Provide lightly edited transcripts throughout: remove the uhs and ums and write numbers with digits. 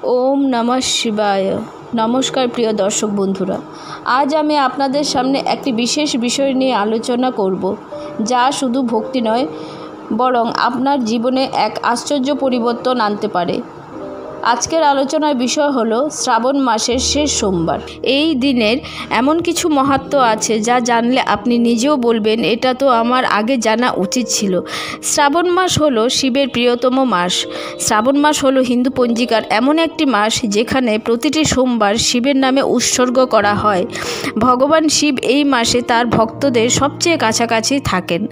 ওম নমঃ শিবায়। নমস্কার প্রিয় দর্শক বন্ধুরা, আজ আমি আপনাদের সামনে একটি বিশেষ বিষয় নিয়ে আলোচনা করব, যা শুধু ভক্তি নয় বরং আপনার জীবনে এক আশ্চর্য পরিবর্তন আনতে পারে। আজকের আলোচনার বিষয় হলো শ্রাবণ মাসের শেষ সোমবার। এই দিনের এমন কিছু মাহাত্ম্য আছে যা জানলে আপনি নিজেও বলবেন, এটা তো আমার আগে জানা উচিত ছিল। শ্রাবণ মাস হলো শিবের প্রিয়তম মাস। শ্রাবণ মাস হলো হিন্দু পঞ্জিকার এমন একটি মাস যেখানে প্রতিটি সোমবার শিবের নামে উৎসর্গ করা হয়। ভগবান শিব এই মাসে তার ভক্তদের সবচেয়ে কাছাকাছি থাকেন।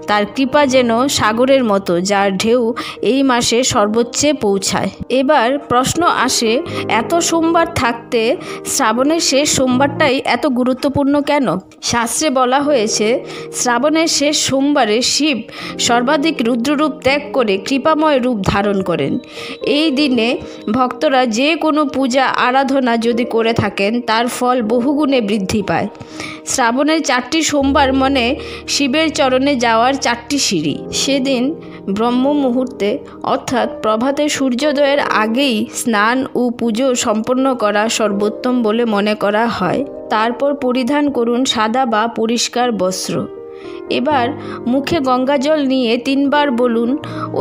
তার কৃপা যেন সাগরের মতো, যার ঢেউ এই মাসে সর্বোচ্চে পৌঁছায়। এবার প্রশ্ন আসে, এত সোমবার থাকতে শ্রাবণের শেষ সোমবারটাই এত গুরুত্বপূর্ণ কেন? শাস্ত্রে বলা হয়েছে, শ্রাবণের শেষ সোমবারে শিব সর্বাধিক রুদ্ররূপ ত্যাগ করে কৃপাময় রূপ ধারণ করেন। এই দিনে ভক্তরা যে কোনো পূজা আরাধনা যদি করে থাকেন, তার ফল বহুগুণে বৃদ্ধি পায়। শ্রাবণের 4টি সোমবার মনে শিবের চরণে যাওয়ার 4টি সিঁড়ি। সেদিন ব্রহ্ম মুহূর্তে অর্থাৎ প্রভাতে সূর্যোদয়ের আগেই স্নান ও পুজো সম্পন্ন করা সর্বোত্তম বলে মনে করা হয়। তারপর পরিধান করুন সাদা বা পরিষ্কার বস্ত্র। এবার মুখে গঙ্গাজল নিয়ে 3 বার বলুন,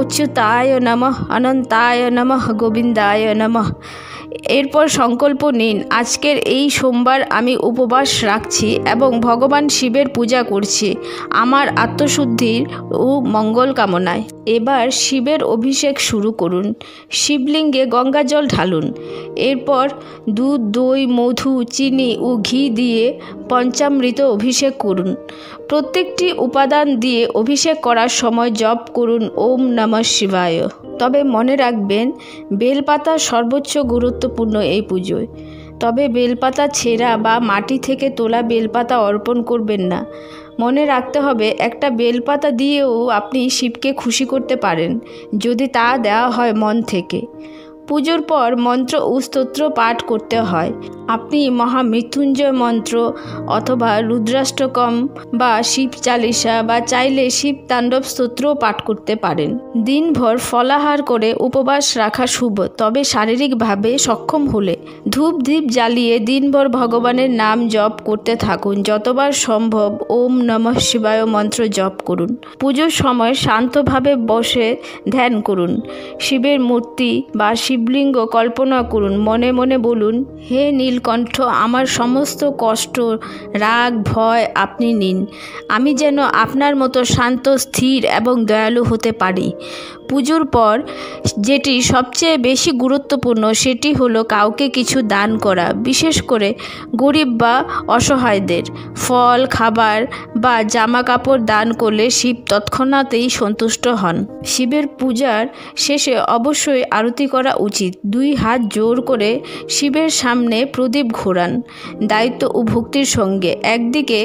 অচ্যুতায় নমঃ, অনন্তায় নমঃ, গোবিন্দায় নমঃ। এরপর সংকল্প নিন, আজকের এই সোমবার আমি উপবাস রাখছি এবং ভগবান শিবের পূজা করছি আমার আত্মশুদ্ধির ও মঙ্গল কামনায়। এবার শিবের অভিষেক শুরু করুন। শিবলিঙ্গে গঙ্গাজল ঢালুন। এরপর দুধ, দই, মধু, চিনি ও ঘি দিয়ে পঞ্চামৃত অভিষেক করুন। প্রত্যেকটি উপাদান দিয়ে অভিষেক করার সময় জপ করুন ওম নমঃ শিবায়। তবে মনে রাখবেন, বেলপাতা সর্বোচ্চ গুরুত্বপূর্ণ এই পুজোয়। তবে বেলপাতা ছেঁড়া বা মাটি থেকে তোলা বেলপাতা অর্পণ করবেন না। মনে রাখতে হবে, একটা বেলপাতা দিয়েও আপনি শিবকে খুশি করতে পারেন, যদি তা দেওয়া হয় মন থেকে। পুজোর পর মন্ত্র ও স্তোত্র পাঠ করতে হয়। আপনি মহামৃত্যুঞ্জয় মন্ত্র অথবা রুদ্রাষ্টকম বা শিব চালিসা বা চাইলে শিব তাণ্ডব স্তোত্রও পাঠ করতে পারেন। দিনভর ফলাহার করে উপবাস রাখা শুভ, তবে শারীরিকভাবে সক্ষম হলে ধূপ দ্বীপ জ্বালিয়ে দিনভর ভগবানের নাম জপ করতে থাকুন। যতবার সম্ভব ওম নমঃ শিবায় মন্ত্র জপ করুন। পুজোর সময় শান্তভাবে বসে ধ্যান করুন। শিবের মূর্তি বা শিবলিঙ্গ কল্পনা করুন। মনে মনে বলুন, হে নীলকণ্ঠ, আমার সমস্ত কষ্ট, রাগ, ভয় আপনি নিন। আমি যেন আপনার মতো শান্ত, স্থির এবং দয়ালু হতে পারি। পুজোর পর যেটি সবচেয়ে বেশি গুরুত্বপূর্ণ সেটি হলো কাউকে কিছু দান করা, বিশেষ করে গরিব বা অসহায়দের। ফল, খাবার বা জামা কাপড় দান করলে শিব তৎক্ষণাৎই সন্তুষ্ট হন। শিবের পূজার শেষে অবশ্যই আরতি করা উচিত। 2 হাত জোর করে শিবের সামনে প্রদীপ ঘোরান, দায়িত্ব ও ভক্তির সঙ্গে। একদিকে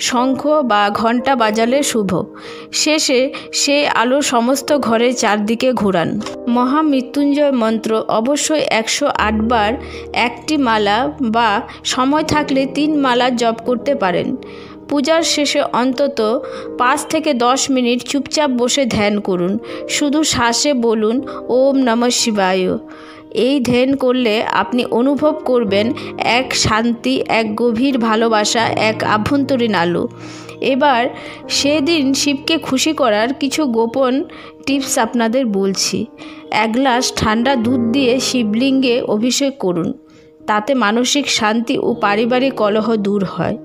শঙ্খ বা ঘণ্টা বাজালে শুভ। শেষে সে আলো সমস্ত ঘরের চারদিকে ঘোরান। মহামৃত্যুঞ্জয় মন্ত্র অবশ্যই 108 বার, 1টি মালা বা সময় থাকলে 3 মালা জপ করতে পারেন। পূজার শেষে অন্তত 5 থেকে 10 মিনিট চুপচাপ বসে ধ্যান করুন। শুধু শ্বাসে বলুন ওম নমঃ শিবায়। এই ধ্যান করলে আপনি অনুভব করবেন এক শান্তি, এক গভীর ভালোবাসা, এক আভ্যন্তরীণ আলো। এবার সেদিন শিবকে খুশি করার কিছু গোপন টিপস আপনাদের বলছি। 1 গ্লাস ঠান্ডা দুধ দিয়ে শিবলিঙ্গে অভিষেক করুন। তাতে মানসিক শান্তি ও পারিবারিক কলহ দূর হয়।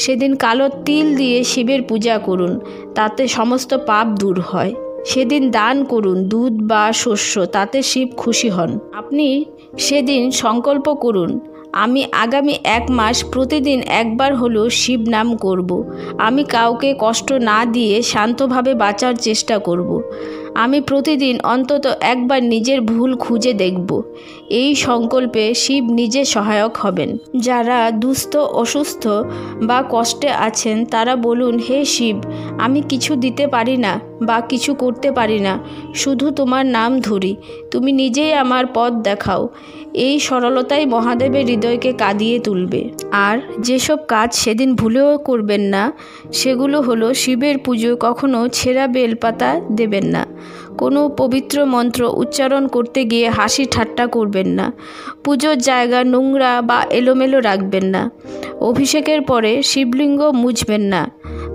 সেদিন কালো তিল দিয়ে শিবের পূজা করুন, তাতে সমস্ত পাপ দূর হয়। সেদিন দান করুন দুধ বা শস্য, তাতে শিব খুশি হন। আপনি সেদিন সংকল্প করুন, আমি আগামী 1 মাস প্রতিদিন একবার হলেও শিব নাম করব। আমি কাউকে কষ্ট না দিয়ে শান্তভাবে বাঁচার চেষ্টা করব। আমি প্রতিদিন অন্তত একবার নিজের ভুল খুঁজে দেখব। এই সংকল্পে শিব নিজে সহায়ক হবেন। যারা দুস্থ, অসুস্থ বা কষ্টে আছেন তারা বলুন, হে শিব, আমি কিছু দিতে পারি না বা কিছু করতে পারি না, শুধু তোমার নাম ধরি। তুমি নিজেই আমার পথ দেখাও। এই সরলতাই মহাদেবের হৃদয়কে কাঁদিয়ে তুলবে। আর যেসব কাজ সেদিন ভুলেও করবেন না সেগুলো হলো, শিবের পুজোয় কখনো ছেঁড়া বেলপাতা দেবেন না, কোনো পবিত্র মন্ত্র উচ্চারণ করতে গিয়ে হাসি ঠাট্টা করবেন না। পুজোর জায়গা নোংরা বা এলোমেলো রাখবেন না। অভিষেকের পরে শিবলিঙ্গ মুছবেন না,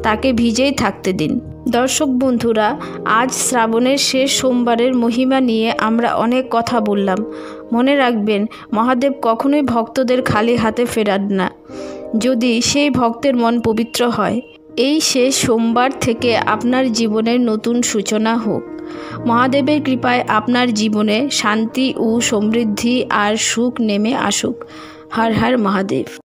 তাকে ভিজেই থাকতে দিন। দর্শক বন্ধুরা, আজ শ্রাবণের শেষ সোমবারের মহিমা নিয়ে আমরা অনেক কথা বললাম। মনে রাখবেন, মহাদেব কখনোই ভক্তদের খালি হাতে ফেরান না, যদি সেই ভক্তের মন পবিত্র হয়। এই শেষ সোমবার থেকে আপনার জীবনের নতুন সূচনা হোক। মহাদেবের কৃপায় আপনার জীবনে শান্তি ও সমৃদ্ধি আর সুখ নেমে আসুক। হর হর মহাদেব।